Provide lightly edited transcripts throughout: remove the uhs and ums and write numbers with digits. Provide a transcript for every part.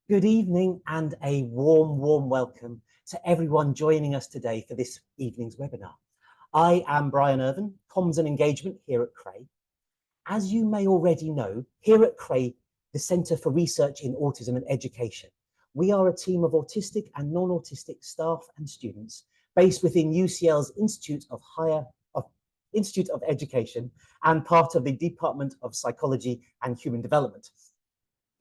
Good evening and a warm welcome to everyone joining us today for this evening's webinar. I am Brian Irvin, Comms and Engagement here at Cray. As you may already know, here at Cray, the Centre for Research in Autism and Education, we are a team of autistic and non-autistic staff and students based within UCL's Institute of Education and part of the Department of Psychology and Human Development.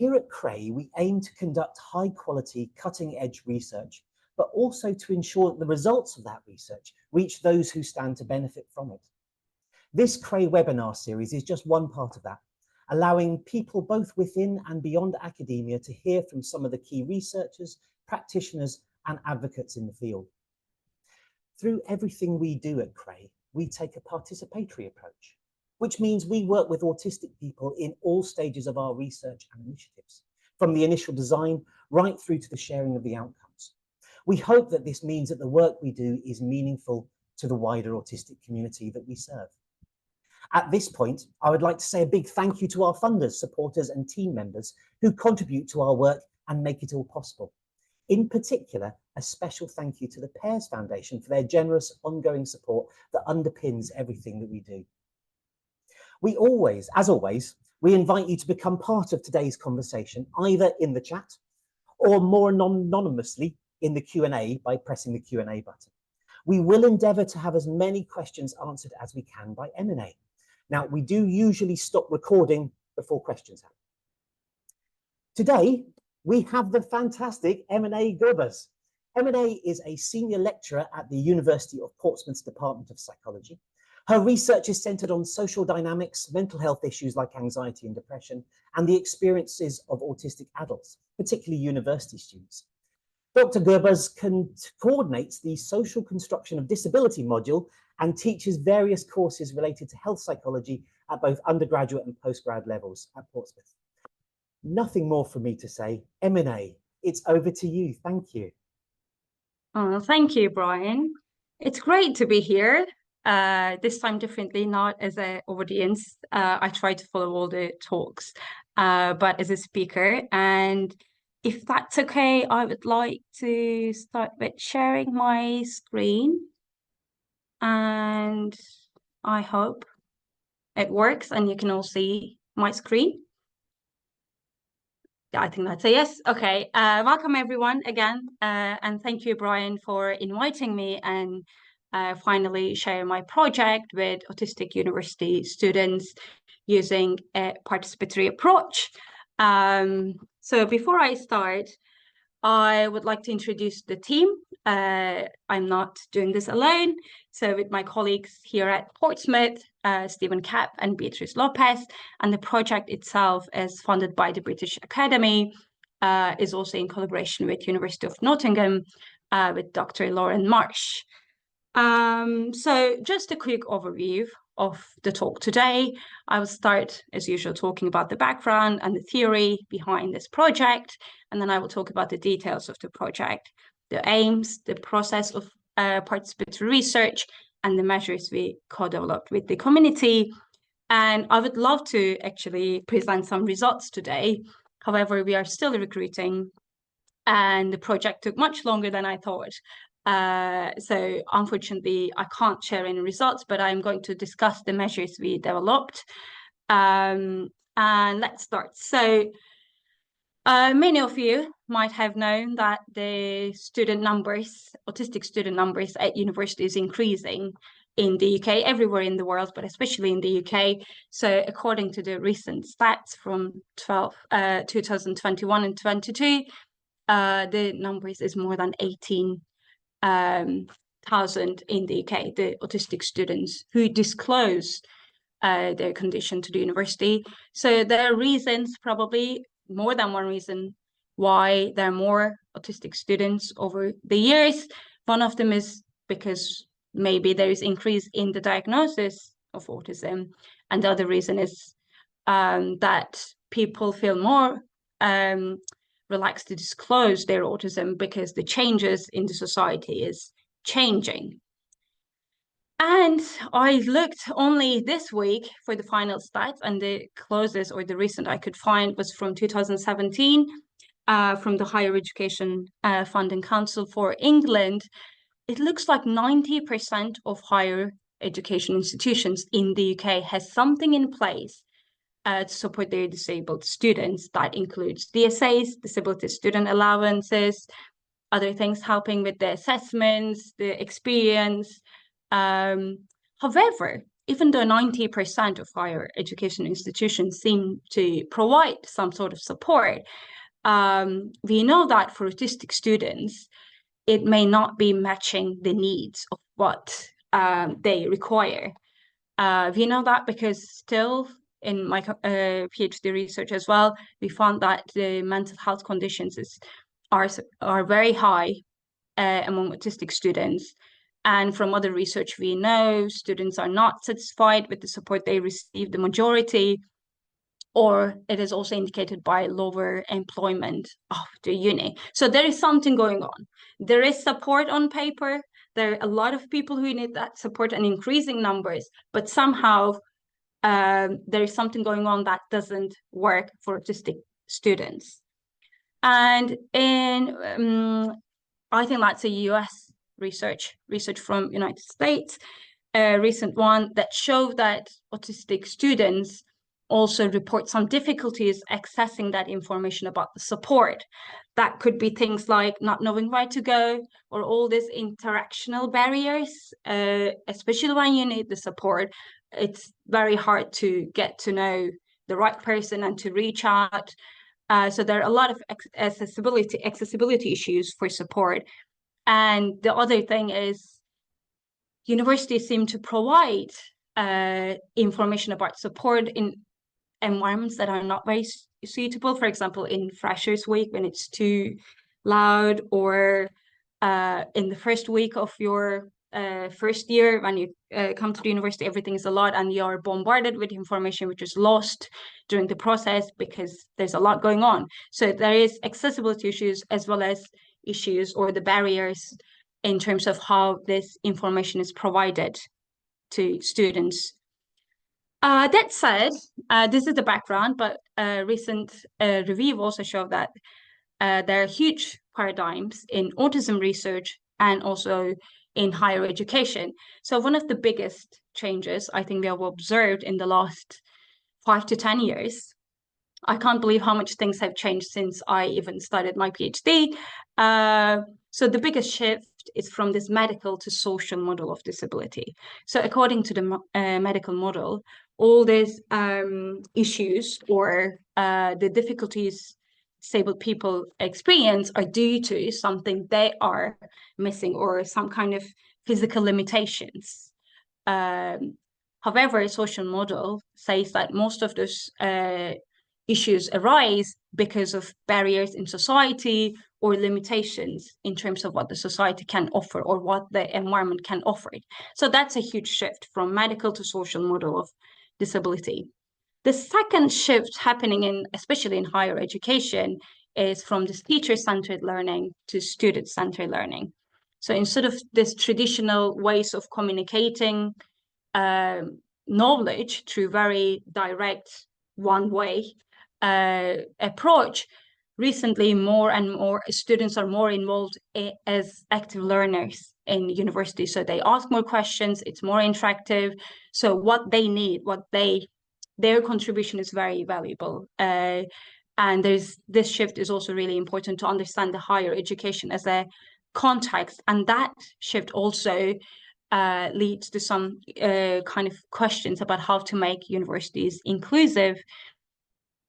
Here at Cray, we aim to conduct high quality, cutting edge research, but also to ensure that the results of that research reach those who stand to benefit from it. This Cray webinar series is just one part of that, allowing people both within and beyond academia to hear from some of the key researchers, practitioners, and advocates in the field. Through everything we do at Cray, we take a participatory approach, which means we work with autistic people in all stages of our research and initiatives, from the initial design right through to the sharing of the outcomes. We hope that this means that the work we do is meaningful to the wider autistic community that we serve. At this point, I would like to say a big thank you to our funders, supporters, and team members who contribute to our work and make it all possible. In particular, a special thank you to the Pears Foundation for their generous ongoing support that underpins everything that we do. As always, we invite you to become part of today's conversation, either in the chat or more anonymously in the Q&A by pressing the Q&A button. We will endeavour to have as many questions answered as we can by Emine. Now, we do usually stop recording before questions happen. Today, we have the fantastic Emine Gürbüz. Emine is a senior lecturer at the University of Portsmouth's Department of Psychology. Her research is centred on social dynamics, mental health issues like anxiety and depression, and the experiences of autistic adults, particularly university students. Dr. Gurbuz coordinates the Social Construction of Disability module and teaches various courses related to health psychology at both undergraduate and postgrad levels at Portsmouth. Nothing more for me to say. Emine, it's over to you. Thank you. Oh, thank you, Brian. It's great to be here. This time differently, not as an audience. I try to follow all the talks, but as a speaker. And if that's okay, I would like to start with sharing my screen. And I hope it works and you can all see my screen. I think that's a yes. Okay. Welcome everyone again. And thank you, Brian, for inviting me and finally share my project with autistic university students using a participatory approach. So before I start, I would like to introduce the team. I'm not doing this alone. So with my colleagues here at Portsmouth, Stephen Kapp and Beatrice Lopez, and the project itself is funded by the British Academy, is also in collaboration with University of Nottingham, with Dr. Lauren Marsh. So just a quick overview of the talk today. I will start, as usual, talking about the background and the theory behind this project, and then I will talk about the details of the project, the aims, the process of participatory research, and the measures we co-developed with the community. And I would love to actually present some results today. However, we are still recruiting, and the project took much longer than I thought. So unfortunately, I can't share any results, but I'm going to discuss the measures we developed. And let's start. So many of you might have known that the student numbers, autistic student numbers at university is increasing in the UK, everywhere in the world, but especially in the UK. So according to the recent stats from 2021 and 22, the numbers is more than 18,000 in the UK, the autistic students who disclose their condition to the university. So there are reasons, probably more than one reason, why there are more autistic students over the years. One of them is because maybe there is increase in the diagnosis of autism. And the other reason is that people feel more relaxed to disclose their autism because the changes in the society is changing. And I looked only this week for the final stats, and the closest or the recent I could find was from 2017. from the Higher Education Funding Council for England, it looks like 90% of higher education institutions in the UK has something in place to support their disabled students. That includes DSAs, disability student allowances, other things helping with the assessments, the experience. However, even though 90% of higher education institutions seem to provide some sort of support, we know that for autistic students, it may not be matching the needs of what they require. We know that because still in my PhD research as well, we found that the mental health conditions are very high among autistic students. And from other research, we know students are not satisfied with the support they receive, the majority, or it is also indicated by lower employment after uni. So there is something going on. There is support on paper. There are a lot of people who need that support and increasing numbers, but somehow there is something going on that doesn't work for autistic students. And in, I think that's a US research from United States, a recent one that showed that autistic students also report some difficulties accessing that information about the support. That could be things like not knowing where to go, or all these interactional barriers, especially when you need the support. It's very hard to get to know the right person and to reach out. So there are a lot of accessibility issues for support. And the other thing is universities seem to provide information about support in environments that are not very suitable. For example, in Freshers Week when it's too loud, or in the first week of your first year when you come to the university, everything is a lot and you're bombarded with information which is lost during the process because there's a lot going on. So there is accessibility issues as well as issues or the barriers in terms of how this information is provided to students. That said, this is the background, but recent review also showed that there are huge paradigms in autism research and also in higher education. So one of the biggest changes I think we have observed in the last 5 to 10 years, I can't believe how much things have changed since I even started my PhD. So the biggest shift is from this medical to social model of disability. So according to the medical model, all these issues or the difficulties disabled people experience are due to something they are missing or some kind of physical limitations. However, a social model says that most of those issues arise because of barriers in society or limitations in terms of what the society can offer or what the environment can offer. So that's a huge shift from medical to social model of disability. The second shift happening especially in higher education is from this teacher-centered learning to student-centered learning. So instead of this traditional ways of communicating knowledge through very direct one-way approach, recently more and more students are more involved as active learners in university. So they ask more questions, it's more interactive. So what they need, their contribution is very valuable. And this shift is also really important to understand the higher education as a context. And that shift also leads to some kind of questions about how to make universities inclusive.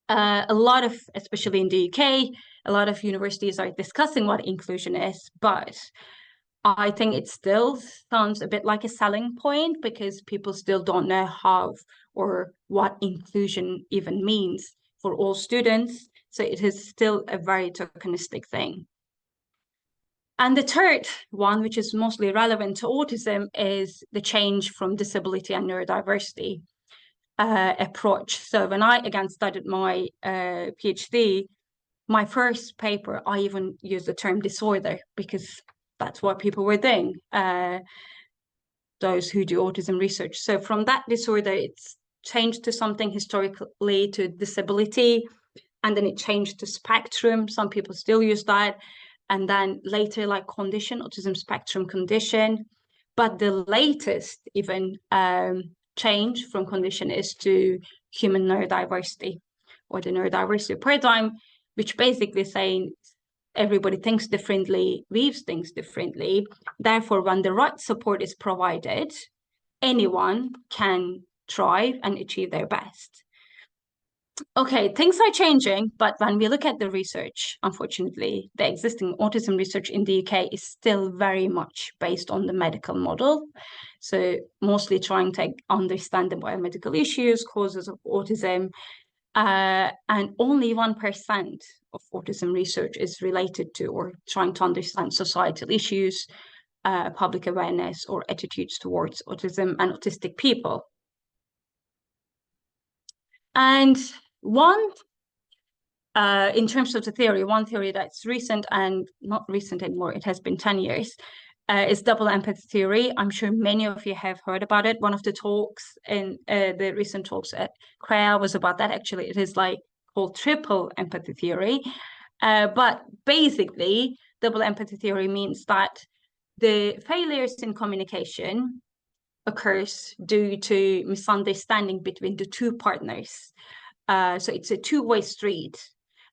A lot of, especially in the UK, a lot of universities are discussing what inclusion is, but I think it still sounds a bit like a selling point because people still don't know how or what inclusion even means for all students. So it is still a very tokenistic thing. And the third one, which is mostly relevant to autism, is the change from disability and neurodiversity approach. So when I again studied my PhD, my first paper, I even used the term disorder because that's what people were doing, those who do autism research. So from that disorder, it's changed to something historically to disability. and then it changed to spectrum. Some people still use that. And then later, like condition, autism spectrum condition. But the latest even change from condition is to human neurodiversity, or the neurodiversity paradigm, which basically saying everybody thinks differently, views things differently. Therefore, when the right support is provided, anyone can thrive and achieve their best. Okay, things are changing, but when we look at the research, unfortunately, the existing autism research in the UK is still very much based on the medical model. So mostly trying to understand the biomedical issues, causes of autism, and only 1% of autism research is related to or trying to understand societal issues, public awareness, or attitudes towards autism and autistic people. And in terms of the theory, one theory that's recent and not recent anymore, it has been 10 years, is double empathy theory. I'm sure many of you have heard about it. One of the talks in the recent talks at CREA was about that. Actually, it is like called triple empathy theory. But basically, double empathy theory means that the failures in communication occurs due to misunderstanding between the two partners. So it's a two-way street.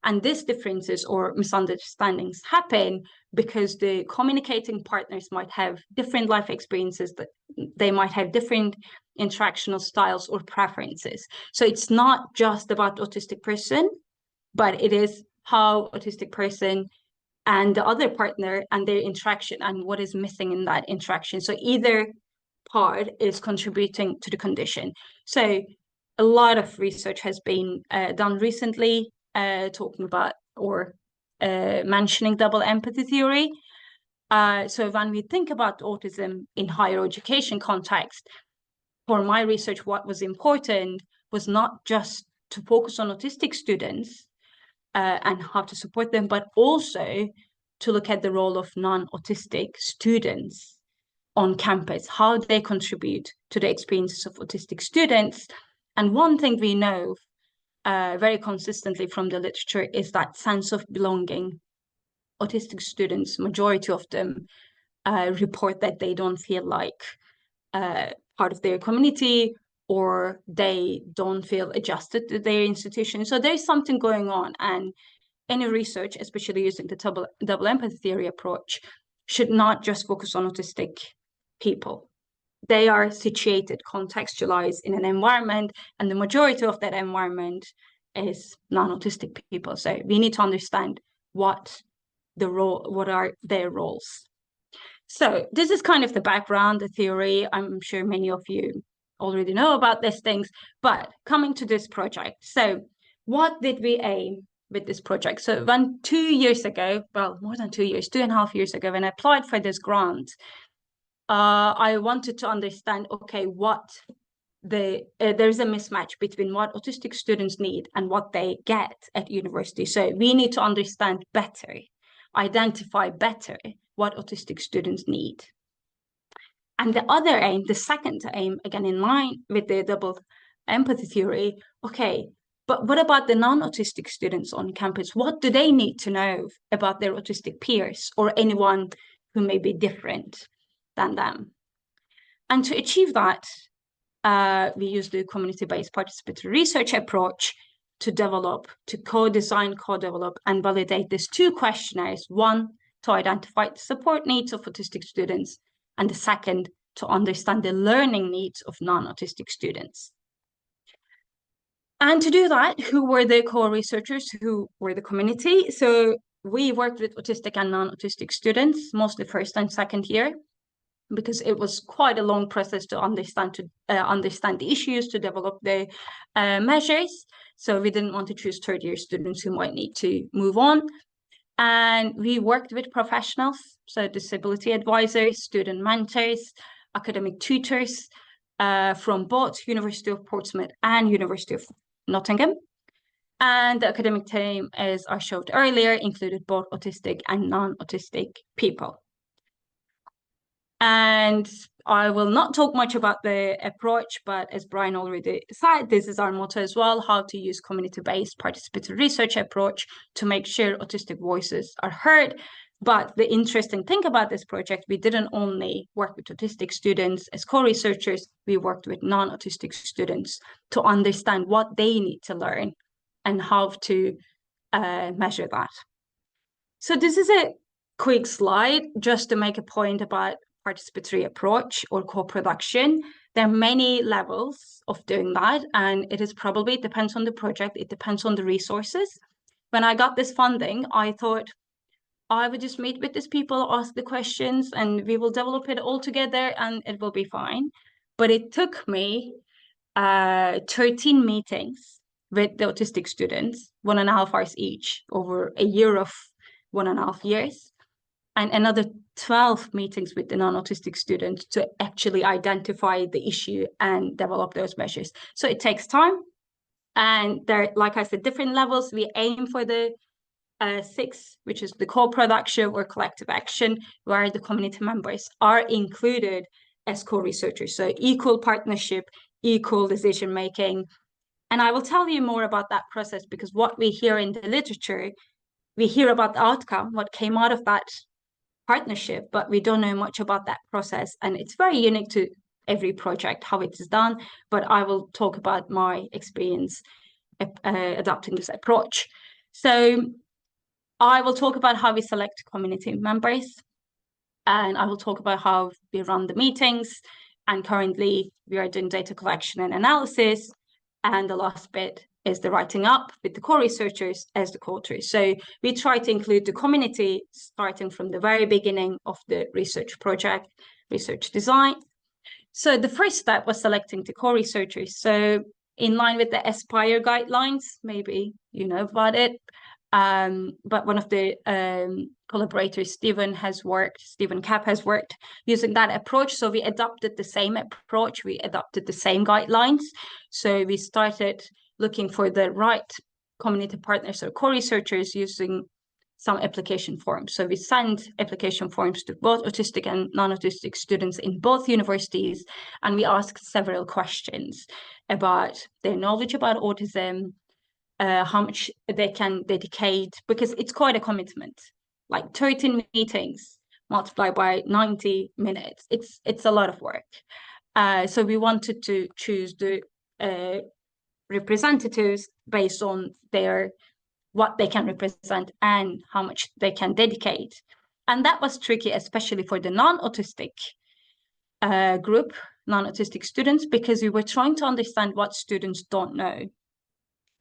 And these differences or misunderstandings happen because the communicating partners might have different life experiences, that they might have different interactional styles or preferences. So it's not just about autistic person, but it is how autistic person and the other partner and their interaction and what is missing in that interaction. So either part is contributing to the condition. So a lot of research has been done recently talking about or mentioning double empathy theory. So when we think about autism in higher education context, for my research, what was important was not just to focus on autistic students and how to support them, but also to look at the role of non-autistic students on campus, how they contribute to the experiences of autistic students. And one thing we know very consistently from the literature is that sense of belonging. Autistic students, majority of them report that they don't feel like part of their community, or they don't feel adjusted to their institution. So there's something going on, and any research, especially using the double empathy theory approach, should not just focus on autistic people. They are situated, contextualized in an environment, and the majority of that environment is non-autistic people. So we need to understand what are their roles. So this is kind of the background, the theory. I'm sure many of you already know about these things, but coming to this project. So what did we aim with this project? So when 2 years ago, well, more than 2 years, 2.5 years ago, when I applied for this grant, I wanted to understand, okay, there's a mismatch between what autistic students need and what they get at university. So we need to understand better, identify better what autistic students need. And the other aim, the second aim, again in line with the double empathy theory, okay, but what about the non-autistic students on campus? What do they need to know about their autistic peers or anyone who may be different than them? And to achieve that, we use the community-based participatory research approach to co-design, co-develop, and validate these two questionnaires. One, to identify the support needs of autistic students, and the second, to understand the learning needs of non-autistic students. And to do that, who were the co-researchers, who were the community? So we worked with autistic and non-autistic students, mostly first and second year, because it was quite a long process to understand the issues, to develop the measures. So we didn't want to choose third-year students who might need to move on. And we worked with professionals, so disability advisors, student mentors, academic tutors from both University of Portsmouth and University of Nottingham. And the academic team, as I showed earlier, included both autistic and non-autistic people. And I will not talk much about the approach, but as Brian already said, this is our motto as well, how to use community-based participatory research approach to make sure autistic voices are heard. But the interesting thing about this project, we didn't only work with autistic students as co-researchers, we worked with non-autistic students to understand what they need to learn and how to measure that. So this is a quick slide just to make a point about participatory approach or co-production. There are many levels of doing that, and it is probably, it depends on the project, it depends on the resources. When I got this funding, I thought I would just meet with these people, ask the questions, and we will develop it all together and it will be fine. But it took me 13 meetings with the autistic students, 1.5 hours each, over a year of 1.5 years, and another 12 meetings with the non-autistic students to actually identify the issue and develop those measures. So it takes time. And there, like I said, different levels. We aim for the 6, which is the co-production or collective action, where the community members are included as co-researchers. So equal partnership, equal decision-making. And I will tell you more about that process, because what we hear in the literature, we hear about the outcome, what came out of that partnership, but we don't know much about that process. And it's very unique to every project, how it is done. But I will talk about my experience adopting this approach. So I will talk about how we select community members, and I will talk about how we run the meetings. And currently we are doing data collection and analysis. And the last bit is the writing up with the co-researchers as the co-authors. So we try to include the community starting from the very beginning of the research project, research design. So the first step was selecting the co-researchers. So in line with the Aspire guidelines, maybe you know about it, but one of the collaborators, Stephen Kapp, has worked using that approach. So we adopted the same approach, we adopted the same guidelines. So we started looking for the right community partners or co-researchers using some application forms. So we send application forms to both autistic and non-autistic students in both universities, and we asked several questions about their knowledge about autism, how much they can dedicate, because it's quite a commitment, like 13 meetings multiplied by 90 minutes. It's a lot of work. So we wanted to choose the representatives based on what they can represent and how much they can dedicate. And that was tricky, especially for the non-autistic group, non-autistic students, because we were trying to understand what students don't know.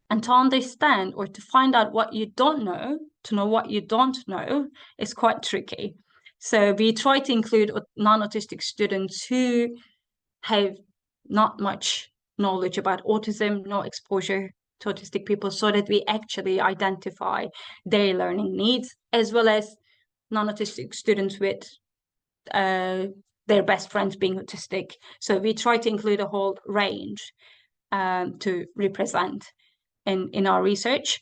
And to understand or to find out what you don't know, to know what you don't know, is quite tricky. So we try to include non-autistic students who have not much knowledge about autism, no exposure to autistic people, so that we actually identify their learning needs, as well as non-autistic students with their best friends being autistic. So we try to include a whole range to represent in our research.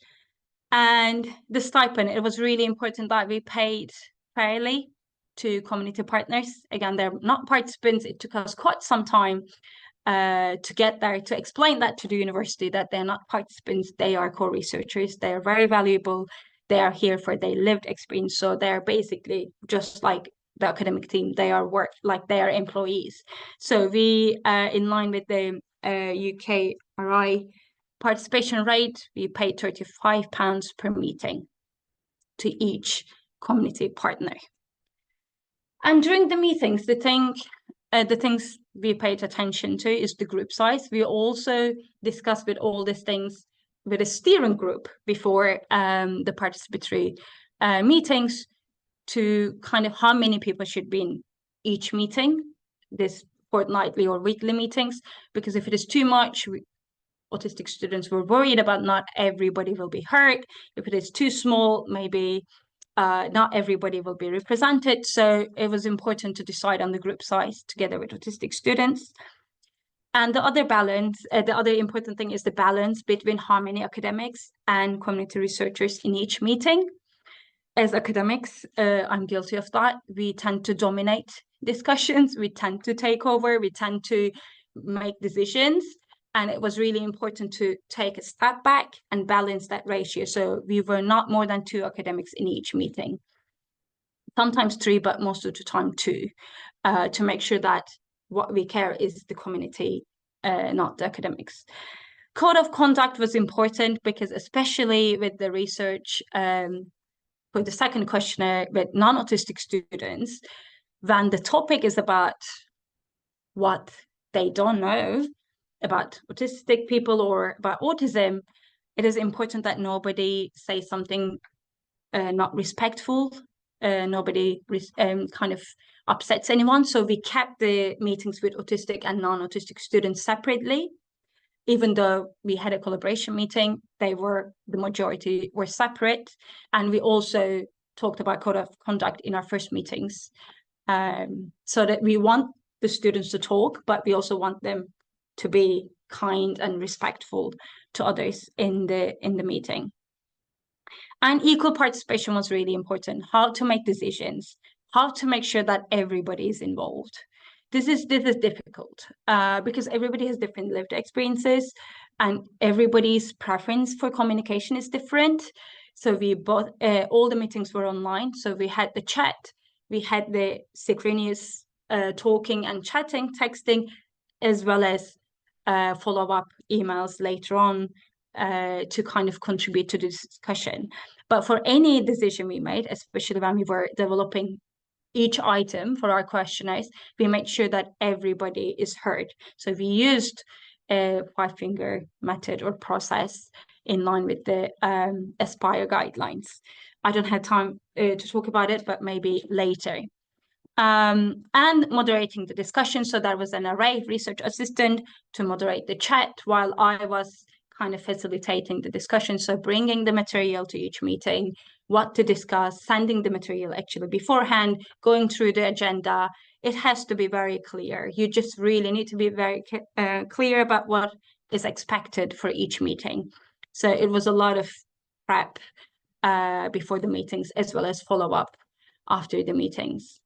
And the stipend, it was really important that we paid fairly to community partners. Again, they're not participants. It took us quite some time to get there, to explain that to the university, that they're not participants, they are co-researchers, they are very valuable, they are here for their lived experience. So they're basically just like the academic team, they are they are employees. So we, in line with the UKRI participation rate, we paid £35 per meeting to each community partner. And during the meetings, the things we paid attention to is the group size. We also discussed with all these things with a steering group before the participatory meetings, to kind of how many people should be in each meeting, this fortnightly or weekly meetings, because if it is too much, autistic students were worried about not everybody will be heard. If it is too small, maybe not everybody will be represented. So it was important to decide on the group size together with autistic students. And the other important thing is the balance between how many academics and community researchers in each meeting. As academics, I'm guilty of that. We tend to dominate discussions. We tend to take over, we tend to make decisions. And it was really important to take a step back and balance that ratio. So we were not more than 2 academics in each meeting. Sometimes 3, but most of the time 2, to make sure that what we care is the community, not the academics. Code of conduct was important because especially with the research for the second questionnaire with non-autistic students, when the topic is about what they don't know about autistic people or about autism, it is important that nobody say something not respectful, nobody kind of upsets anyone. So we kept the meetings with autistic and non-autistic students separately. Even though we had a collaboration meeting, the majority were separate. And we also talked about code of conduct in our first meetings. So that we want the students to talk, but we also want them to be kind and respectful to others in the meeting. And equal participation was really important. How to make decisions, how to make sure that everybody is involved. This is difficult because everybody has different lived experiences and everybody's preference for communication is different. So we both, all the meetings were online. So we had the chat, we had the synchronous talking and chatting, texting, as well as follow-up emails later on to kind of contribute to the discussion. But for any decision we made, especially when we were developing each item for our questionnaires, we made sure that everybody is heard. So we used a 5-finger method or process in line with the Aspire guidelines. I don't have time to talk about it, but maybe later. And moderating the discussion. So there was an array research assistant to moderate the chat while I was kind of facilitating the discussion. So bringing the material to each meeting, what to discuss, sending the material actually beforehand, going through the agenda. It has to be very clear. You just really need to be very clear about what is expected for each meeting. So it was a lot of prep before the meetings as well as follow-up after the meetings.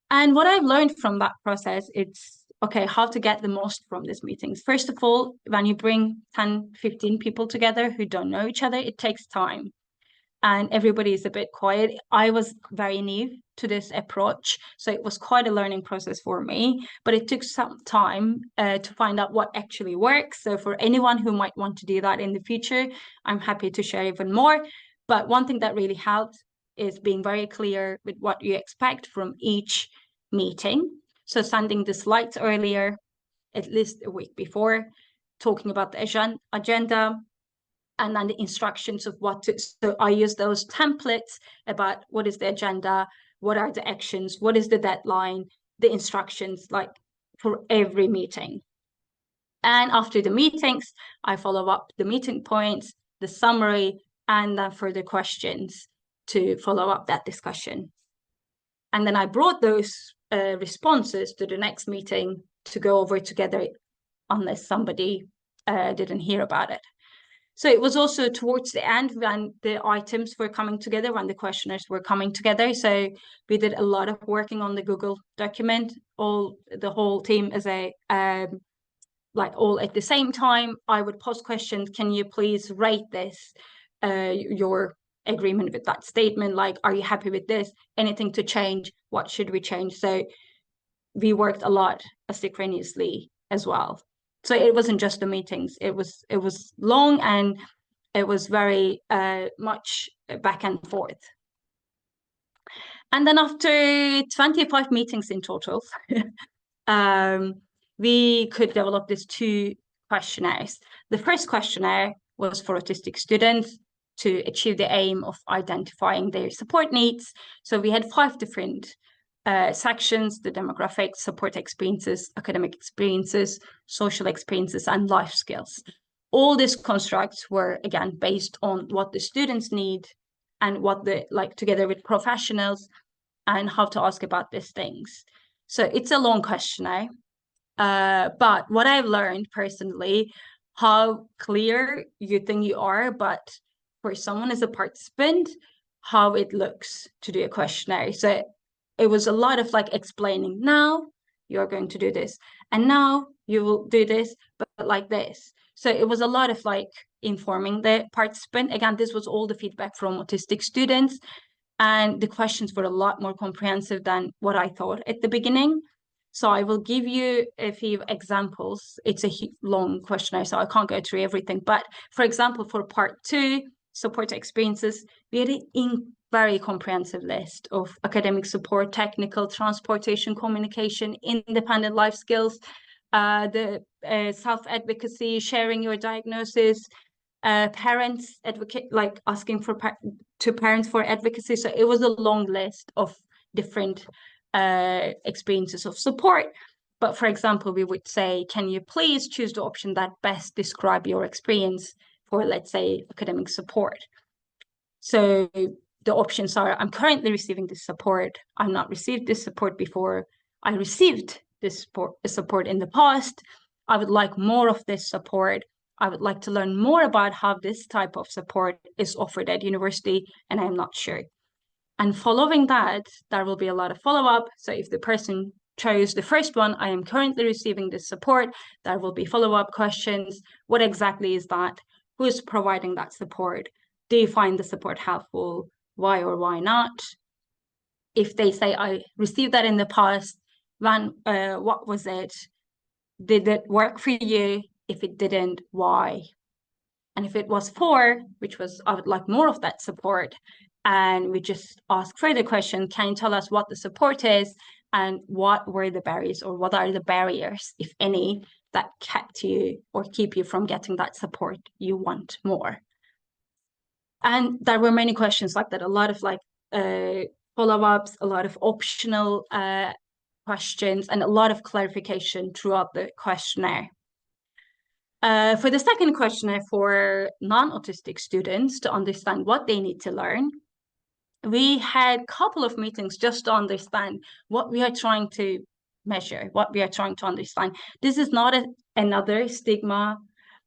And what I've learned from that process, it's okay, how to get the most from these meetings. First of all, when you bring 10, 15 people together who don't know each other, it takes time. And everybody is a bit quiet. I was very new to this approach, so it was quite a learning process for me, but it took some time to find out what actually works. So for anyone who might want to do that in the future, I'm happy to share even more. But one thing that really helped is being very clear with what you expect from each meeting. So sending the slides earlier, at least a week before, talking about the agenda, and then the instructions of what to, so I use those templates about what is the agenda, what are the actions, what is the deadline, the instructions, like for every meeting. And after the meetings, I follow up the meeting points, the summary, and then further questions to follow up that discussion. And then I brought those responses to the next meeting to go over together unless somebody didn't hear about it. So it was also towards the end when the items were coming together, when the questionnaires were coming together. So we did a lot of working on the Google document, the whole team as a, like all at the same time. I would post questions, can you please rate this, your agreement with that statement, like, are you happy with this? Anything to change? What should we change? So we worked a lot asynchronously as well. So it wasn't just the meetings. It was long and it was very much back and forth. And then after 25 meetings in total, we could develop these 2 questionnaires. The first questionnaire was for autistic students to achieve the aim of identifying their support needs. So we had 5 different sections: the demographics, support experiences, academic experiences, social experiences, and life skills. All these constructs were, again, based on what the students need and what together with professionals, and how to ask about these things. So it's a long questionnaire, but what I've learned personally, how clear you think you are, but for someone as a participant, how it looks to do a questionnaire. So it was a lot of like explaining, now you're going to do this, and now you will do this, but like this. So it was a lot of like informing the participant. Again, this was all the feedback from autistic students, and the questions were a lot more comprehensive than what I thought at the beginning. So I will give you a few examples. It's a long questionnaire, so I can't go through everything. But for example, for part 2, support experiences, we had a very comprehensive list of academic support, technical, transportation, communication, independent life skills, the self-advocacy, sharing your diagnosis, parents advocate, like asking for to parents for advocacy. So it was a long list of different experiences of support. But for example, we would say, can you please choose the option that best describe your experience for, let's say, academic support? So the options are, I'm currently receiving this support, I've not received this support before, I received this support in the past, I would like more of this support, I would like to learn more about how this type of support is offered at university, and I'm not sure. And following that, there will be a lot of follow-up. So if the person chose the first one, I am currently receiving this support, there will be follow-up questions. What exactly is that? Who is providing that support? Do you find the support helpful? Why or why not? If they say, I received that in the past, then what was it? Did it work for you? If it didn't, why? And if it was 4, which was, I would like more of that support, and we just ask further question, can you tell us what the support is and what were the barriers, or what are the barriers, if any, that kept you or keep you from getting that support you want more? And there were many questions like that, a lot of like follow-ups, a lot of optional questions, and a lot of clarification throughout the questionnaire. For the second questionnaire for non-autistic students to understand what they need to learn, we had a couple of meetings just to understand what we are trying to measure, what we are trying to understand. This is not another stigma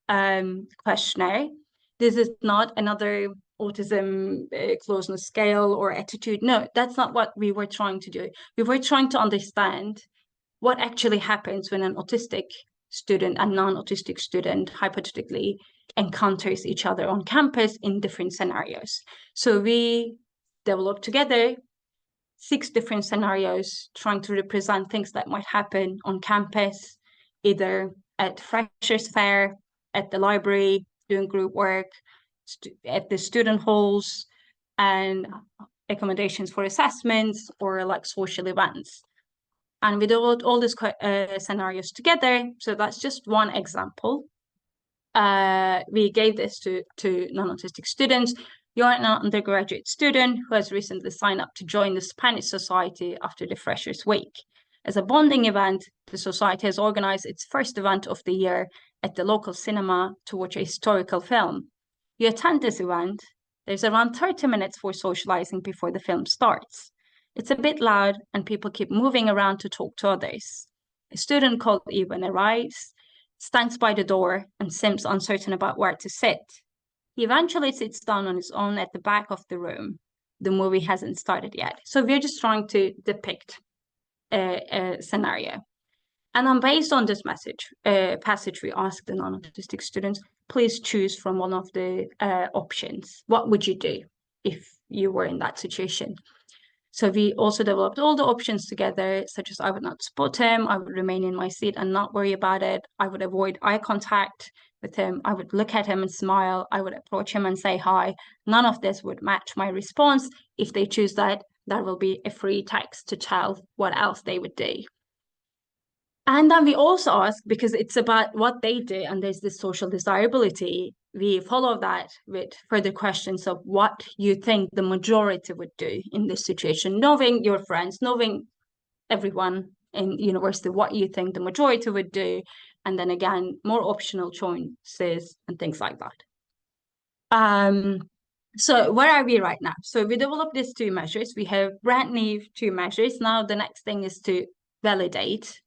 questionnaire. This is not another autism closeness scale or attitude. No, that's not what we were trying to do. We were trying to understand what actually happens when an autistic student and non-autistic student hypothetically encounters each other on campus in different scenarios. So we developed together 6 different scenarios trying to represent things that might happen on campus, either at freshers fair, at the library, doing group work, at the student halls, and accommodations for assessments, or like social events. And we developed all these scenarios together. So that's just one example. We gave this to non-autistic students. You're an undergraduate student who has recently signed up to join the Spanish Society after the Freshers' Week. As a bonding event, the society has organized its first event of the year at the local cinema to watch a historical film. You attend this event, there's around 30 minutes for socializing before the film starts. It's a bit loud and people keep moving around to talk to others. A student called Ivan arrives, stands by the door, and seems uncertain about where to sit. He eventually sits down on his own at the back of the room. The movie hasn't started yet. So we're just trying to depict a scenario. And then based on this passage, we asked the non-autistic students, please choose from one of the options. What would you do if you were in that situation? So we also developed all the options together, such as I would not spot him, I would remain in my seat and not worry about it, I would avoid eye contact with him, I would look at him and smile, I would approach him and say hi. None of this would match my response. If they choose that, there will be a free text to tell what else they would do. And then we also ask, because it's about what they do and there's this social desirability, we follow that with further questions of what you think the majority would do in this situation, knowing your friends, knowing everyone in university, what you think the majority would do. And then again, more optional choices and things like that. So where are we right now? So we developed these 2 measures. We have brand new 2 measures. Now the next thing is to validate.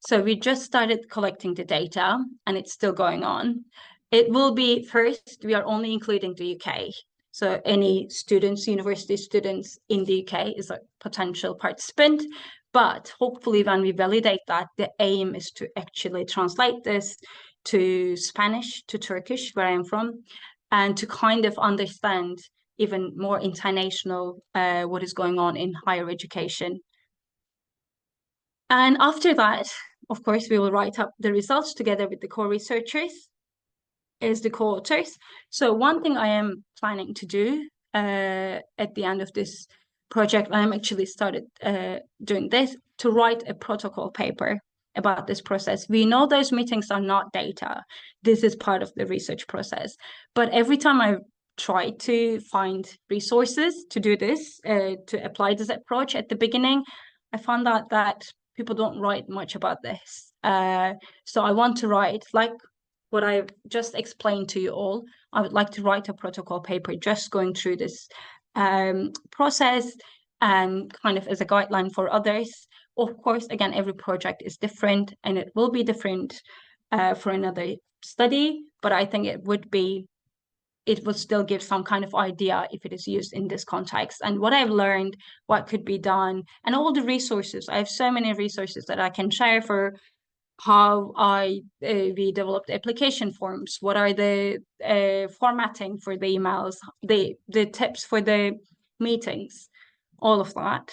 So we just started collecting the data and it's still going on. It will be first, we are only including the UK. So any students, university students in the UK is a potential participant. But hopefully when we validate that, the aim is to actually translate this to Spanish, to Turkish, where I'm from, and to kind of understand even more international what is going on in higher education. And after that, of course, we will write up the results together with the co-researchers as the co-authors. So one thing I am planning to do at the end of this project, I'm actually started doing this, to write a protocol paper about this process. We know those meetings are not data. This is part of the research process. But every time I try to find resources to do this, to apply this approach at the beginning, I found out that people don't write much about this. So I want to write, like what I just explained to you all. I would like to write a protocol paper just going through this process and kind of as a guideline for others. Of course, again, every project is different and it will be different for another study, but I think it would still give some kind of idea if it is used in this context, and what I've learned, what could be done, and all the resources. I have so many resources that I can share for how we developed application forms, what are the formatting for the emails, the tips for the meetings, all of that.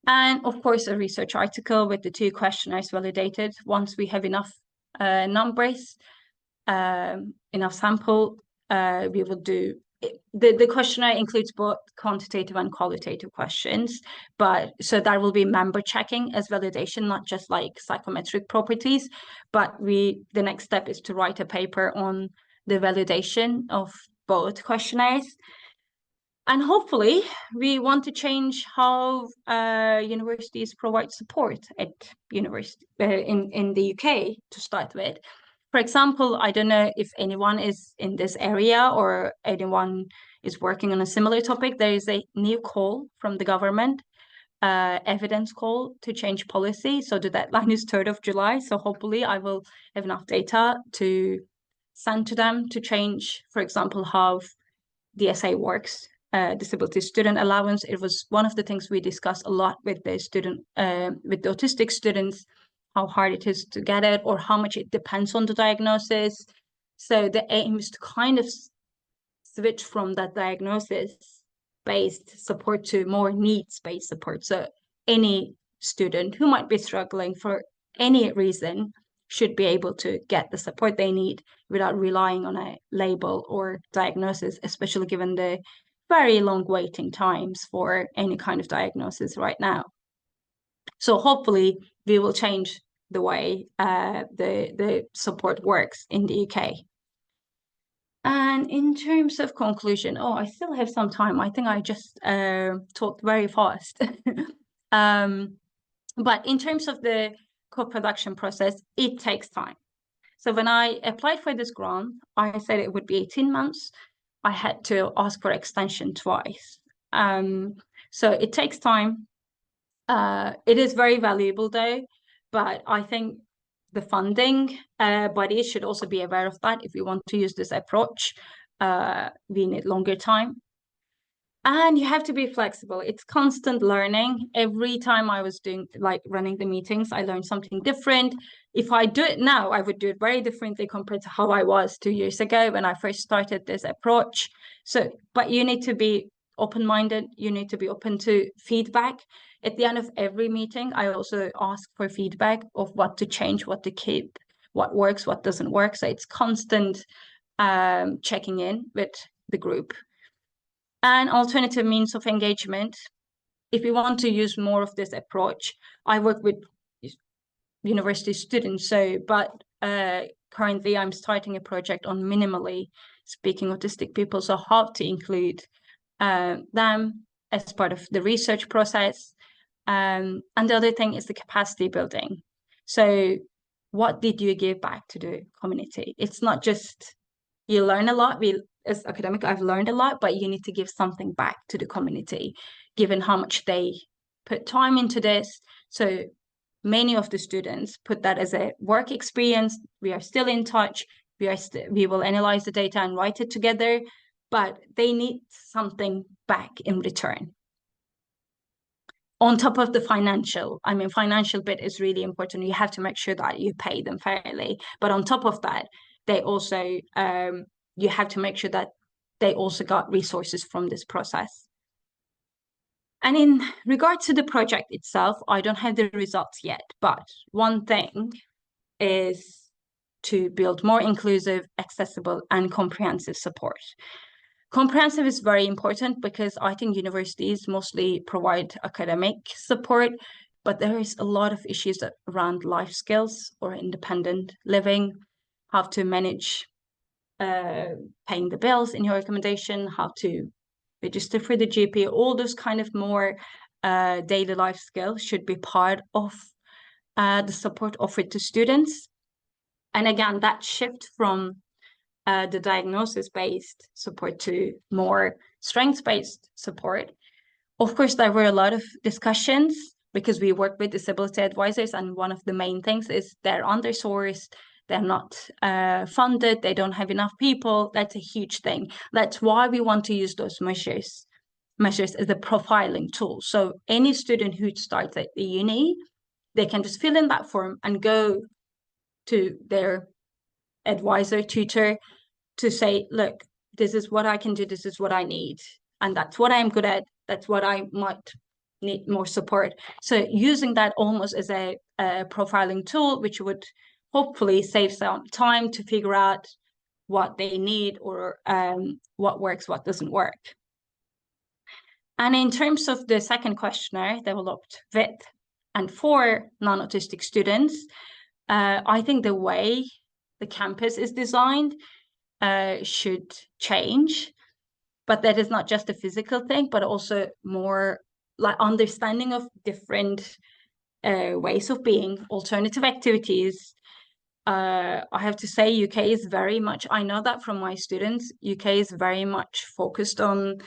And of course, a research article with the 2 questionnaires validated. Once we have enough numbers, enough sample, we will do the questionnaire includes both quantitative and qualitative questions, but so that will be member checking as validation, not just like psychometric properties. But the next step is to write a paper on the validation of both questionnaires. And hopefully we want to change how universities provide support at university in the UK to start with. For example, I don't know if anyone is in this area or anyone is working on a similar topic. There is a new call from the government, evidence call to change policy. So the deadline is 3rd of July. So hopefully I will have enough data to send to them to change, for example, how DSA works. Disability student allowance. It was one of the things we discussed a lot with the with the autistic students, how hard it is to get it or how much it depends on the diagnosis. So the aim is to kind of switch from that diagnosis-based support to more needs-based support. So any student who might be struggling for any reason should be able to get the support they need without relying on a label or diagnosis, especially given the very long waiting times for any kind of diagnosis right now. So hopefully we will change the way the support works in the UK. And in terms of conclusion, I still have some time. I think I just talked very fast. But in terms of the co-production process, it takes time. So when I applied for this grant, I said it would be 18 months. I had to ask for extension twice. So it takes time. It is very valuable though, but I think the funding bodies should also be aware of that. If we want to use this approach, we need longer time. And you have to be flexible. It's constant learning. Every time I was running the meetings, I learned something different. If I do it now, I would do it very differently compared to how I was 2 years ago when I first started this approach. So, but you need to be open-minded. You need to be open to feedback. At the end of every meeting, I also ask for feedback of what to change, what to keep, what works, what doesn't work. So it's constant checking in with the group. And alternative means of engagement. If we want to use more of this approach, I work with university students. But currently I'm starting a project on minimally speaking autistic people. So how to include them as part of the research process. And the other thing is the capacity building. So what did you give back to the community? It's not just you learn a lot. As academic, I've learned a lot, but you need to give something back to the community, given how much they put time into this. So many of the students put that as a work experience. We are still in touch. We will analyze the data and write it together. but they need something back in return. On top of the financial, I mean, financial bit is really important. You have to make sure that you pay them fairly. But on top of that, they also, you have to make sure that they also got resources from this process. And in regard to the project itself, I don't have the results yet, but one thing is to build more inclusive, accessible, and comprehensive support. Comprehensive is very important because I think universities mostly provide academic support, but there is a lot of issues around life skills or independent living, how to manage paying the bills in your accommodation, how to register for the GP, all those kind of more daily life skills should be part of the support offered to students. And again, that shift from the diagnosis-based support to more strengths-based support. Of course, there were a lot of discussions because we work with disability advisors, and one of the main things is they're under-sourced, they're not funded, they don't have enough people. That's a huge thing. That's why we want to use those measures as a profiling tool. So any student who starts at the uni, they can just fill in that form and go to their advisor, tutor, to say, look, this is what I can do, this is what I need, and that's what I'm good at, that's what I might need more support. So using that almost as a profiling tool, which would hopefully save some time to figure out what they need or what works, what doesn't work. And in terms of the second questionnaire developed with and for non-autistic students, I think the way the campus is designed should change, but that is not just a physical thing, but also more like understanding of different ways of being, alternative activities. I have to say UK is very much, I know that from my students, UK is very much focused on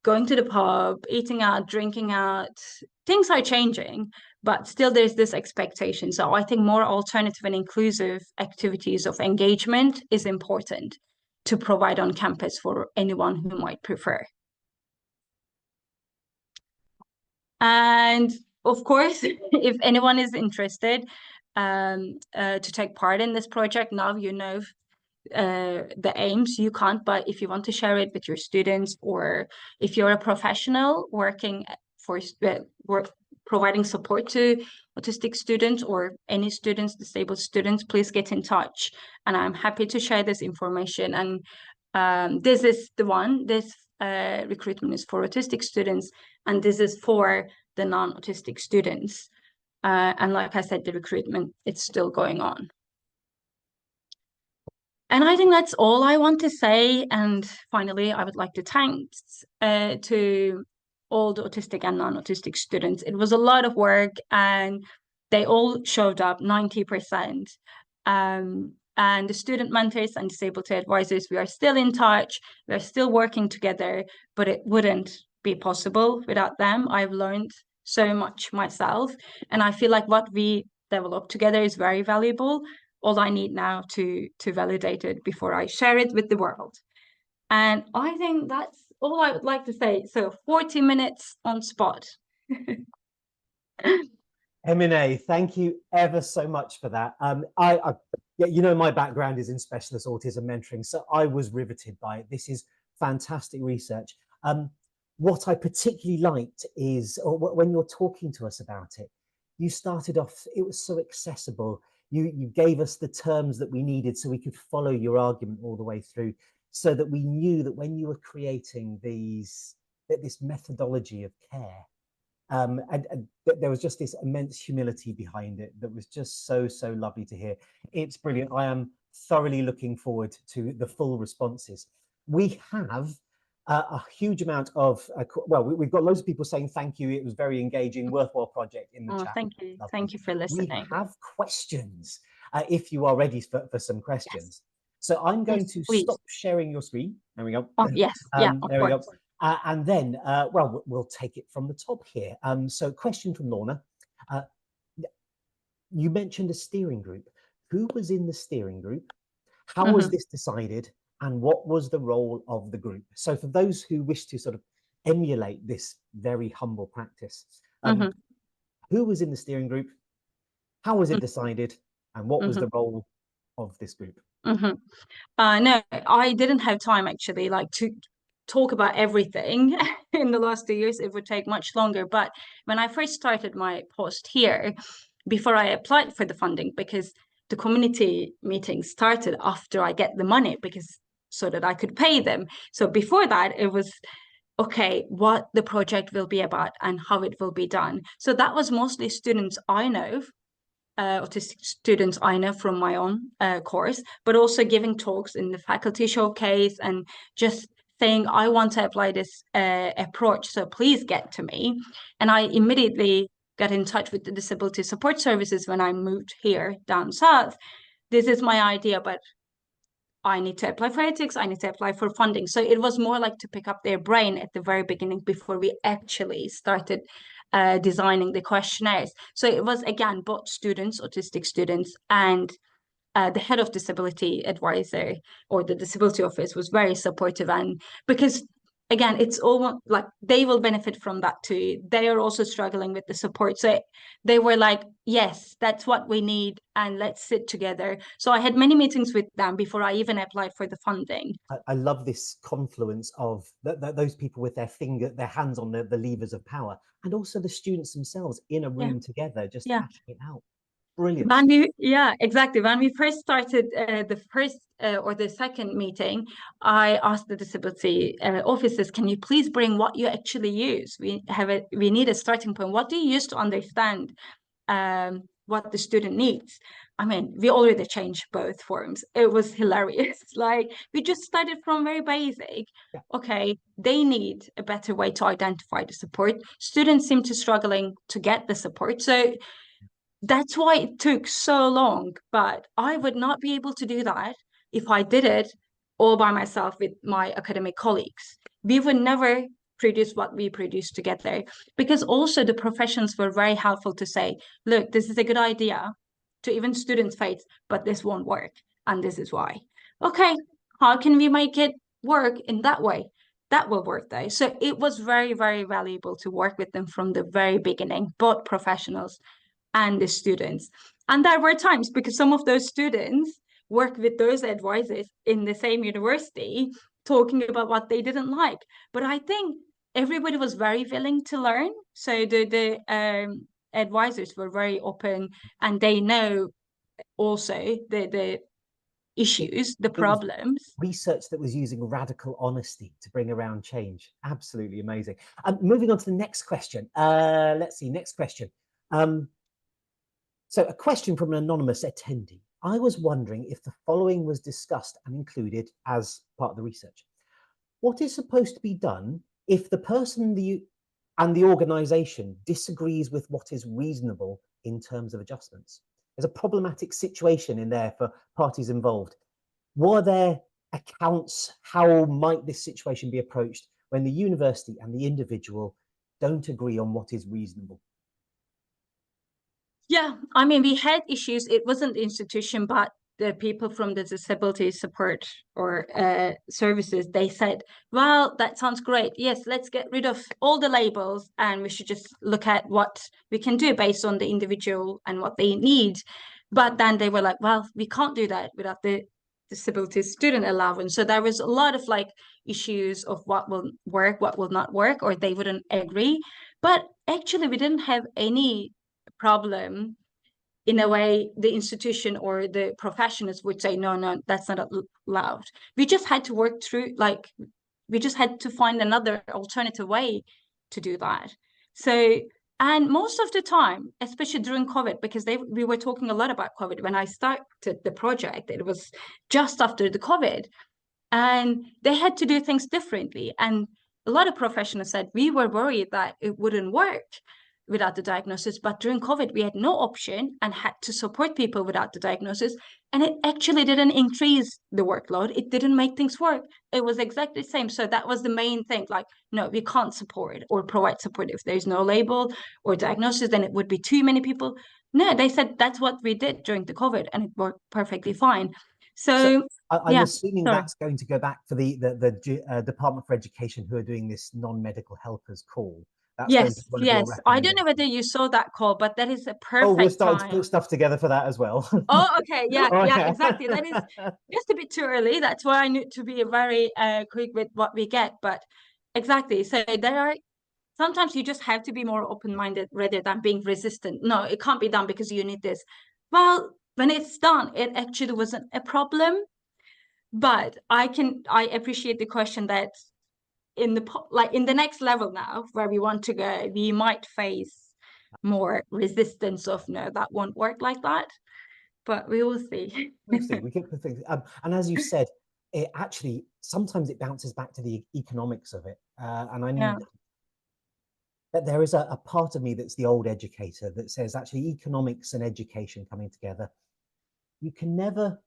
going to the pub, eating out, drinking out. Things are changing, but still there's this expectation. So I think more alternative and inclusive activities of engagement is important to provide on campus for anyone who might prefer. And of course, if anyone is interested to take part in this project, now you know the aims. You can't, but if you want to share it with your students, or if you're a professional working for providing support to autistic students or any students, disabled students, please get in touch. And I'm happy to share this information. And this is the one, this recruitment is for autistic students, and this is for the non-autistic students. And like I said, the recruitment, it's still going on. And I think that's all I want to say. And finally, I would like to thank to all the autistic and non-autistic students. It was a lot of work, and they all showed up, 90%. And the student mentors and disability advisors, we are still in touch. We're still working together, but it wouldn't be possible without them. I've learned so much myself, and I feel like what we develop together is very valuable. All I need now to validate it before I share it with the world. And I think that's all I would like to say. So 40 minutes on spot. Emine, thank you ever so much for that. Yeah, you know, my background is in specialist autism mentoring, so I was riveted by it. This is fantastic research. What I particularly liked is, or when you're talking to us about it, you started off, it was so accessible. You gave us the terms that we needed so we could follow your argument all the way through, so that we knew that when you were creating this methodology of care, and there was just this immense humility behind it that was just so lovely to hear. It's brilliant. I am thoroughly looking forward to the full responses. We have a huge amount of, well, we've got loads of people saying thank you. It was very engaging, worthwhile project in the chat. Thank you. Lovely. Thank you for listening. We have questions, if you are ready for some questions. Yes. So I'm going to stop sharing your screen. There we go. Oh, yes. Yeah, there we go. And then, well, we'll take it from the top here. So question from Lorna. You mentioned a steering group. Who was in the steering group? How was this decided? and what was the role of the group? So for those who wish to sort of emulate this very humble practice, who was in the steering group? How was it decided? And what was the role of this group? No, I didn't have time actually, like to talk about everything in the last 2 years. It would take much longer. But when I first started my post here, before I applied for the funding, because the community meeting started after I get the money, because so that I could pay them. So before that, it was okay, what the project will be about and how it will be done. So that was mostly students I know, autistic students I know from my own course, but also giving talks in the faculty showcase and just saying, I want to apply this approach, so please get to me. And I immediately got in touch with the disability support services when I moved here down south. This is my idea, but I need to apply for ethics, I need to apply for funding. So it was more like to pick up their brain at the very beginning before we actually started designing the questionnaires. So it was, again, both students, autistic students, and the head of disability advisor or the disability office was very supportive. And because again, it's almost like they will benefit from that too. They are also struggling with the support. So they were like, yes, that's what we need, and let's sit together. So I had many meetings with them before I even applied for the funding. I love this confluence of those people with their hands on the levers of power, and also the students themselves in a room together, just hashing it out. Brilliant. Yeah, exactly. When we first started the first or the second meeting, I asked the disability officers, can you please bring what you actually use? We need a starting point. What do you use to understand what the student needs? I mean, we already changed both forms. It was hilarious. Like, we just started from very basic. Yeah. Okay, they need a better way to identify the support. Students seem to struggling to get the support. So that's why it took so long. But I would not be able to do that if I did it all by myself with my academic colleagues. We would never produce what we produce together, because also the professions were very helpful to say, look, this is a good idea, to even students face, but this won't work, and this is why. Okay, how can we make it work in that way? That will work though. So it was very, very valuable to work with them from the very beginning, both professionals and the students. And there were times, because some of those students work with those advisors in the same university, talking about what they didn't like. But I think everybody was very willing to learn. So the advisors were very open, and they know also the issues, the problems. Research that was using radical honesty to bring around change. Absolutely amazing. Moving on to the next question. Let's see, next question. So a question from an anonymous attendee. I was wondering if the following was discussed and included as part of the research. What is supposed to be done if the person and the organisation disagrees with what is reasonable in terms of adjustments? There's a problematic situation in there for parties involved. Were there accounts? How might this situation be approached when the university and the individual don't agree on what is reasonable? Yeah, I mean, we had issues. It wasn't the institution, but the people from the disability support or services, they said, well, that sounds great. Yes, let's get rid of all the labels, and we should just look at what we can do based on the individual and what they need. But then they were like, well, we can't do that without the disability student allowance. So there was a lot of like issues of what will work, what will not work, or they wouldn't agree. But actually, we didn't have any problem. In a way, the institution or the professionals would say, no, that's not allowed. We just had to work through, like, we just had to find another alternative way to do that. So, and most of the time, especially during COVID, because we were talking a lot about COVID when I started the project, it was just after the COVID, and they had to do things differently. And a lot of professionals said we were worried that it wouldn't work without the diagnosis, but during COVID we had no option and had to support people without the diagnosis, and it actually didn't increase the workload. It didn't make things work. It was exactly the same. So that was the main thing, like, no, we can't support or provide support if there's no label or diagnosis, then it would be too many people. No, they said that's what we did during the COVID, and it worked perfectly fine. So I'm yeah, assuming sorry. that's going to go back for the Department for Education, who are doing this non-medical helpers call. That's going to be Yes, one of your yes. I don't know whether recommendations. you saw that call, but that is a Oh, we're perfect starting to put time. stuff together for that as well. Oh, okay. Yeah, Oh, yeah, yeah. exactly. That is just a bit too early. That's why I need to be very quick with what we get. But exactly. So there are sometimes you just have to be more open-minded rather than being resistant. No, it can't be done because you need this. Well, when it's done, it actually wasn't a problem. But I appreciate the question that in the like in the next level now where we want to go, we might face more resistance of no, that won't work like that. But we will see. We'll see. We can put things, and as you said, it actually sometimes it bounces back to the economics of it. And I Yeah. mean, that there is a part of me that's the old educator that says actually economics and education coming together, you can never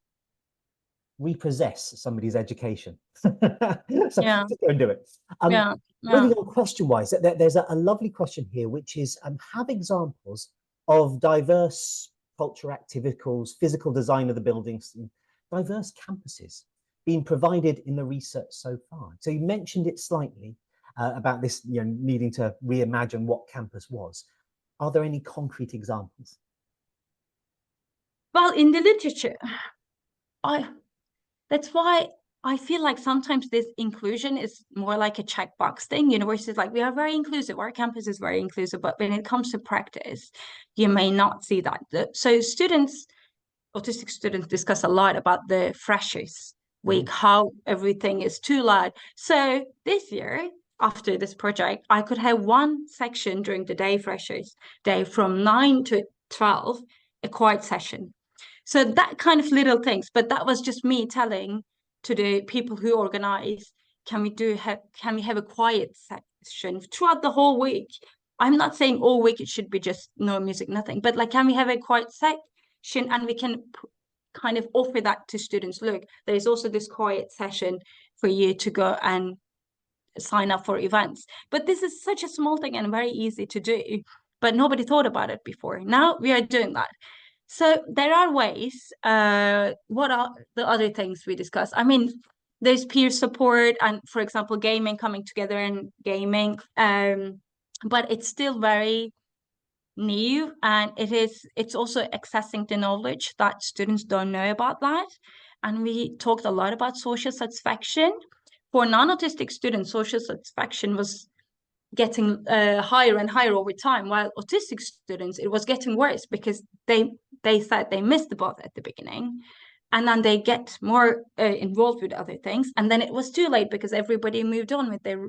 repossess somebody's education. So Yeah. just go and do it. Yeah. Moving Yeah. on question-wise, there's a lovely question here, which is have examples of diverse culture activities, physical design of the buildings, diverse campuses being provided in the research so far. So you mentioned it slightly about this, needing to reimagine what campus was. Are there any concrete examples? Well, in the literature, I that's why I feel like sometimes this inclusion is more like a checkbox thing. Universities like we are very inclusive, our campus is very inclusive, but when it comes to practice, you may not see that. So students, autistic students discuss a lot about the freshers week, how everything is too loud. So this year, after this project, I could have one section during the day, freshers day from 9 to 12, a quiet session. So that kind of little things, but that was just me telling to the people who organize, can we have a quiet session throughout the whole week? I'm not saying all week it should be just no music, nothing, but like, can we have a quiet session and we can kind of offer that to students? Look, there's also this quiet session for you to go and sign up for events. But this is such a small thing and very easy to do, but nobody thought about it before. Now we are doing that. So there are ways. What are the other things we discuss? I mean, there's peer support and, for example, gaming, coming together and gaming. But it's still very new, and it's also accessing the knowledge that students don't know about that. And we talked a lot about social satisfaction. For non-autistic students, social satisfaction was getting higher and higher over time, while autistic students, it was getting worse because they said they missed the boat at the beginning, and then they get more involved with other things, and then it was too late because everybody moved on with their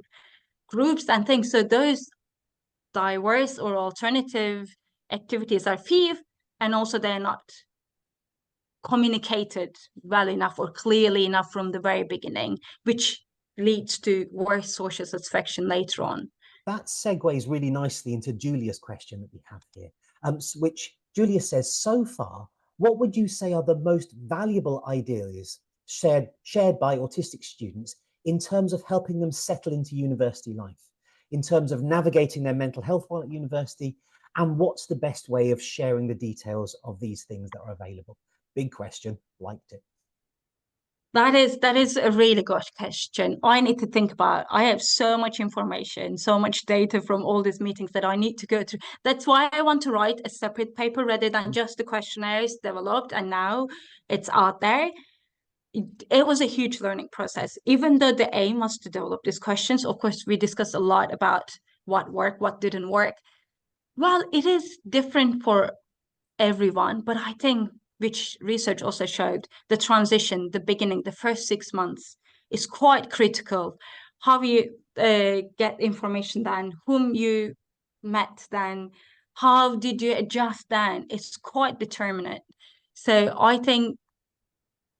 groups and things. So those diverse or alternative activities are few, and also they're not communicated well enough or clearly enough from the very beginning, which leads to worse social satisfaction later on. That segues really nicely into Julia's question that we have here, which Julia says, so far, what would you say are the most valuable ideas shared by autistic students in terms of helping them settle into university life, in terms of navigating their mental health while at university, and what's the best way of sharing the details of these things that are available? Big question, liked it. That is a really good question. I need to think about. I have so much information, so much data from all these meetings that I need to go through. That's why I want to write a separate paper rather than just the questionnaires developed and now it's out there. It was a huge learning process. Even though the aim was to develop these questions, of course, we discussed a lot about what worked, what didn't work. Well, it is different for everyone, but I think, which research also showed, the transition, the beginning, the first 6 months is quite critical. How you get information then, whom you met then, how did you adjust then? It's quite determinate. So I think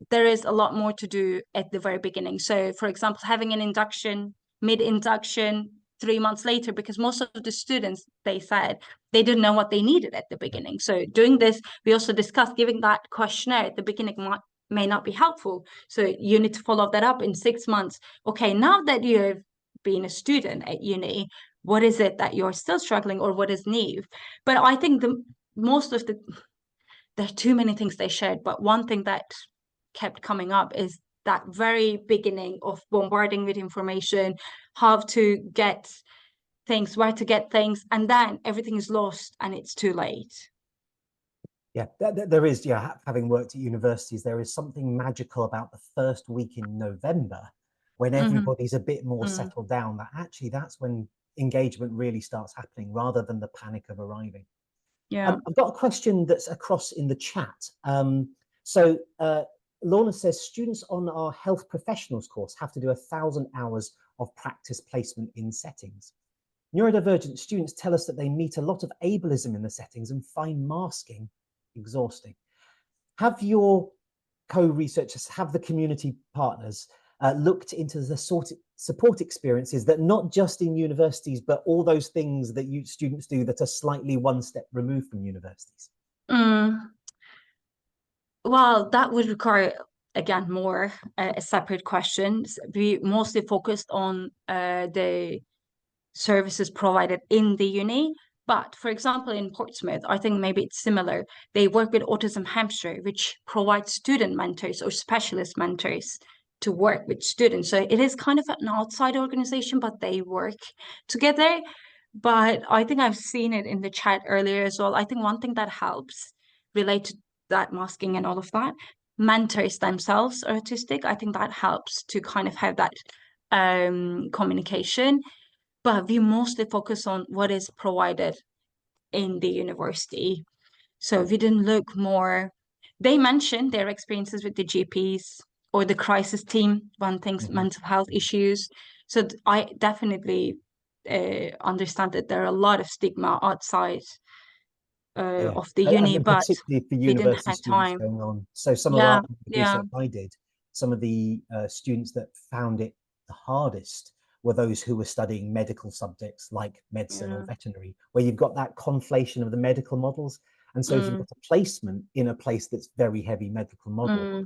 there is a lot more to do at the very beginning. So, for example, having an induction, mid-induction, 3 months later, because most of the students, they said they didn't know what they needed at the beginning. So doing this, we also discussed giving that questionnaire at the beginning may not be helpful. So you need to follow that up in 6 months. Okay, now that you've been a student at uni, what is it that you're still struggling or what is new? But I think there are too many things they shared, but one thing that kept coming up is that very beginning of bombarding with information, how to get things, where to get things, and then everything is lost and it's too late. Yeah, there is, yeah, having worked at universities, there is something magical about the first week in November when everybody's a bit more settled down, that actually that's when engagement really starts happening rather than the panic of arriving. Yeah. I've got a question that's across in the chat. Lorna says, students on our health professionals course have to do 1,000 hours of practice placement in settings. Neurodivergent students tell us that they meet a lot of ableism in the settings and find masking exhausting. Have your co-researchers, have the community partners looked into the support experiences that not just in universities, but all those things that students do that are slightly one step removed from universities? Well, that would require, again, more a separate questions. We mostly focused on the services provided in the uni. But for example, in Portsmouth, I think maybe it's similar. They work with Autism Hampshire, which provides student mentors or specialist mentors to work with students. So it is kind of an outside organization, but they work together. But I think I've seen it in the chat earlier as well. I think one thing that helps relate to that masking and all of that, mentors themselves are autistic. I think that helps to kind of have that communication. But we mostly focus on what is provided in the university. So we didn't look more. They mentioned their experiences with the GPs or the crisis team when things, mental health issues. So I definitely understand that there are a lot of stigma outside of the uni, and but particularly for we didn't university have students time. going on. So some of Yeah, our yeah, research I did, some of the students that found it the hardest were those who were studying medical subjects like medicine or yeah. veterinary, where you've got that conflation of the medical models. And so if you've got a placement in a place that's very heavy medical model,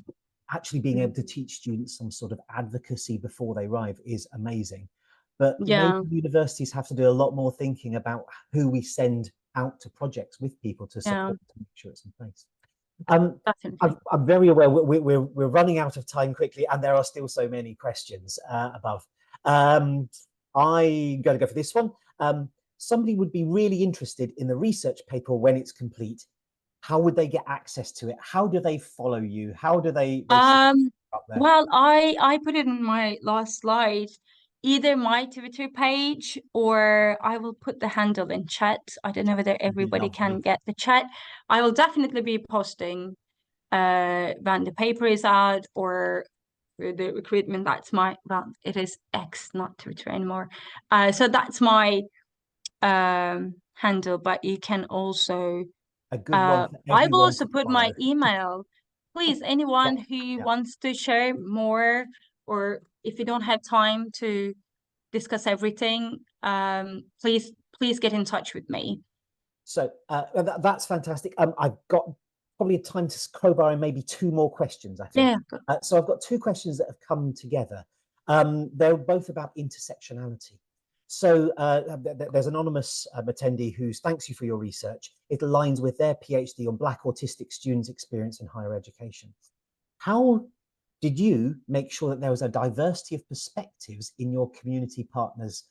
actually being able to teach students some sort of advocacy before they arrive is amazing. But maybe Yeah, universities have to do a lot more thinking about who we send out to projects with people to yeah, support, to make sure it's in place. I'm definitely. very aware we're running out of time quickly, and there are still so many questions above. I'm going to go for this one. Somebody would be really interested in the research paper when it's complete. How would they get access to it? How do they follow you? How do they see it up there? Well, I put it in my last slide, either my Twitter page or I will put the handle in chat. I don't know whether everybody can get the chat. I will definitely be posting when the paper is out or the recruitment. That's my, well, it is X, not Twitter anymore. So that's my handle, but you can also A good one for I will everyone also to put my follow. email. Please, Yeah, anyone who yeah. wants to share more, or if you don't have time to discuss everything, please get in touch with me. So that's fantastic. I've got probably time to crowbar in maybe two more questions, I think. Yeah. So I've got two questions that have come together. They're both about intersectionality. So there's an anonymous attendee who's thanks you for your research. It aligns with their PhD on Black autistic students' experience in higher education. How did you make sure that there was a diversity of perspectives in your community partners,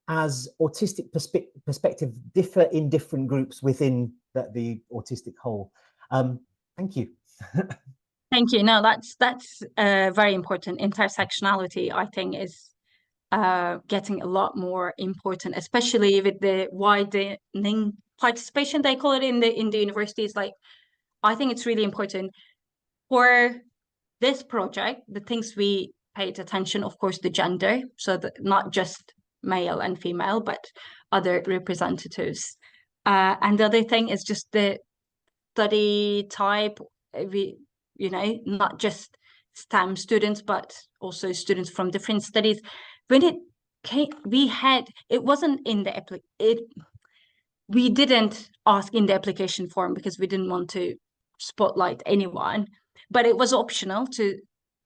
as autistic perspective differ in different groups within the autistic whole? Thank you. Thank you. No, that's very important. Intersectionality, I think, is getting a lot more important, especially with the widening participation they call it in the universities. Like, I think it's really important for this project. The things we paid attention, of course, the gender, so that not just male and female, but other representatives. And the other thing is just the study type. We, not just STEM students, but also students from different studies. When it came, it wasn't in the we didn't ask in the application form because we didn't want to spotlight anyone, but it was optional to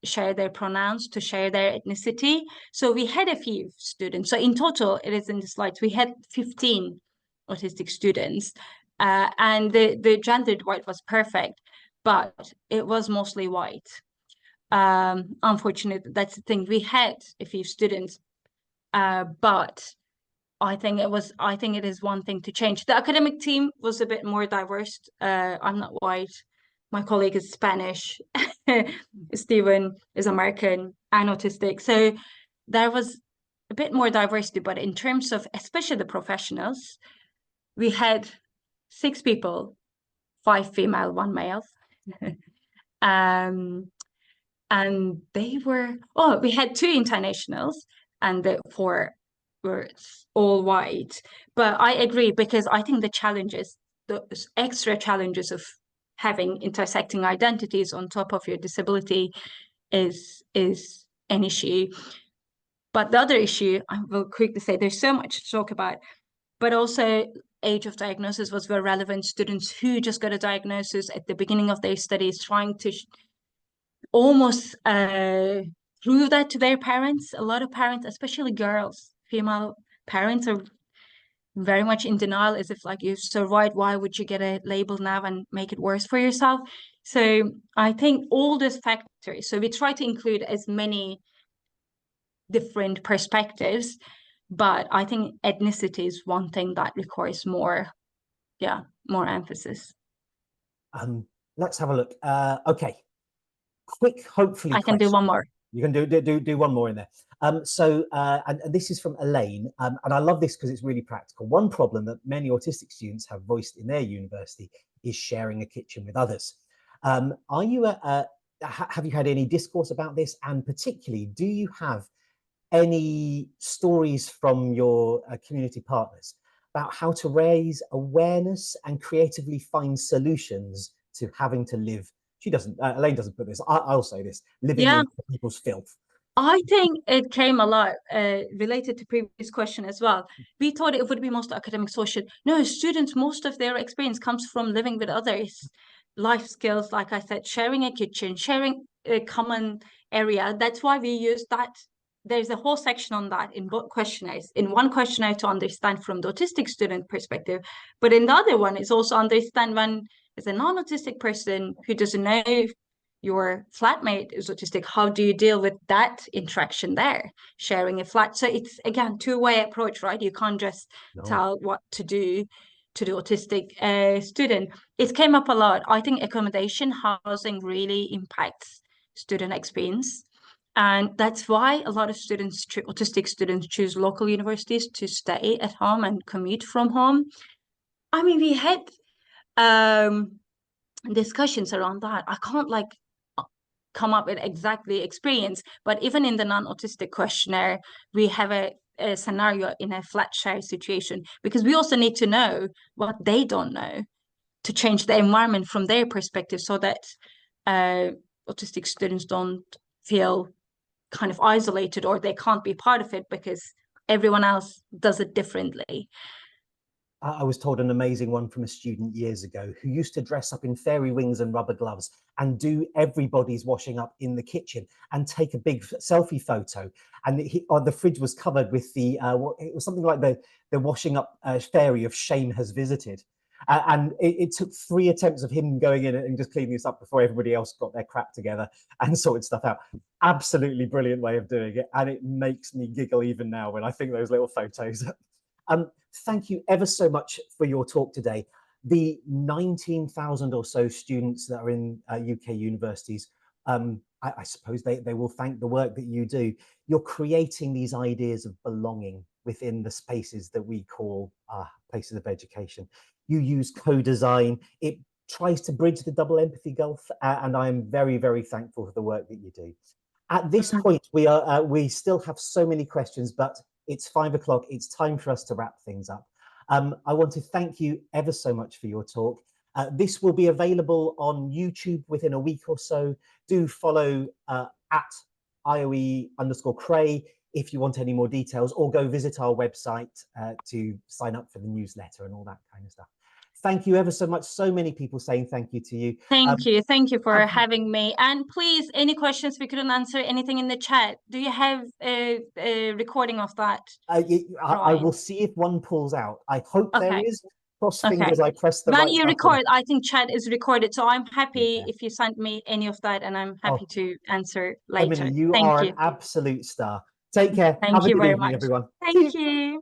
share their pronouns, to share their ethnicity. So we had a few students. So in total, it is in the slides, we had 15 autistic students, and the gendered white was perfect, but it was mostly white. Unfortunately, that's the thing. We had a few students, but I think it is one thing to change. The academic team was a bit more diverse. I'm not white. My colleague is Spanish. Steven is American and autistic. So there was a bit more diversity, but in terms of especially the professionals, we had 6 people, 5 female, 1 male. um, and we had 2 internationals and the 4 were all white. But I agree, because I think the extra challenges of having intersecting identities on top of your disability is an issue. But the other issue, I will quickly say, there's so much to talk about, but also age of diagnosis was very relevant. Students who just got a diagnosis at the beginning of their studies, trying to almost prove that to their parents. A lot of parents, especially girls, female parents, are very much in denial, as if like, you've survived, why would you get a label now and make it worse for yourself? So I think all these factors, so we try to include as many different perspectives, but I think ethnicity is one thing that requires more emphasis. Let's have a look. Okay, quick, hopefully I can do one more. You can do one more in there. And this is from Elaine, and I love this because it's really practical. One problem that many autistic students have voiced in their university is sharing a kitchen with others. Are you have you had any discourse about this? And particularly, do you have any stories from your community partners about how to raise awareness and creatively find solutions to having to live? She doesn't, Elaine doesn't put this, I'll say this, living in people's filth. I think it came a lot related to previous question as well. We thought it would be most academic social. No, students, most of their experience comes from living with others. Life skills, like I said, sharing a kitchen, sharing a common area. That's why we use that. There's a whole section on that in both questionnaires. In one questionnaire to understand from the autistic student perspective, but in the other one is also understand when as a non-autistic person who doesn't know your flatmate is autistic, how do you deal with that interaction there, sharing a flat? So it's, again, two-way approach, right? You can't just tell what to do to the autistic student. It came up a lot. I think accommodation, housing really impacts student experience. And that's why a lot of students, autistic students, choose local universities to stay at home and commute from home. I mean, we had discussions around that. I can't come up with exactly experience, but even in the non-autistic questionnaire, we have a scenario in a flat share situation, because we also need to know what they don't know to change the environment from their perspective, so that autistic students don't feel kind of isolated or they can't be part of it because everyone else does it differently. I was told an amazing one from a student years ago who used to dress up in fairy wings and rubber gloves and do everybody's washing up in the kitchen and take a big selfie photo. And the fridge was covered with the, it was something like the washing up fairy of shame has visited. And it took 3 attempts of him going in and just cleaning this up before everybody else got their crap together and sorted stuff out. Absolutely brilliant way of doing it. And it makes me giggle even now when I think those little photos. Thank you ever so much for your talk today. The 19,000 or so students that are in UK universities, I suppose they will thank the work that you do. You're creating these ideas of belonging within the spaces that we call places of education. You use co-design. It tries to bridge the double empathy gulf, and I am very, very thankful for the work that you do. At this point, we still have so many questions, but it's 5 o'clock. It's time for us to wrap things up. I want to thank you ever so much for your talk. This will be available on YouTube within a week or so. Do follow at IOE_Cray if you want any more details, or go visit our website to sign up for the newsletter and all that kind of stuff. Thank you ever so much. So many people saying thank you to you. Thank you. Thank you for having me. And please, any questions we couldn't answer, anything in the chat, do you have a recording of that? I will see if one pulls out. I hope there is, Cross Okay. fingers I press the When right you button. record, I think chat is recorded, so I'm happy Yeah. if you send me any of that, and I'm happy to answer later. Emily, you Thank are you. an absolute star. Take care. Thank Have a you good very evening, much. everyone. Thank you.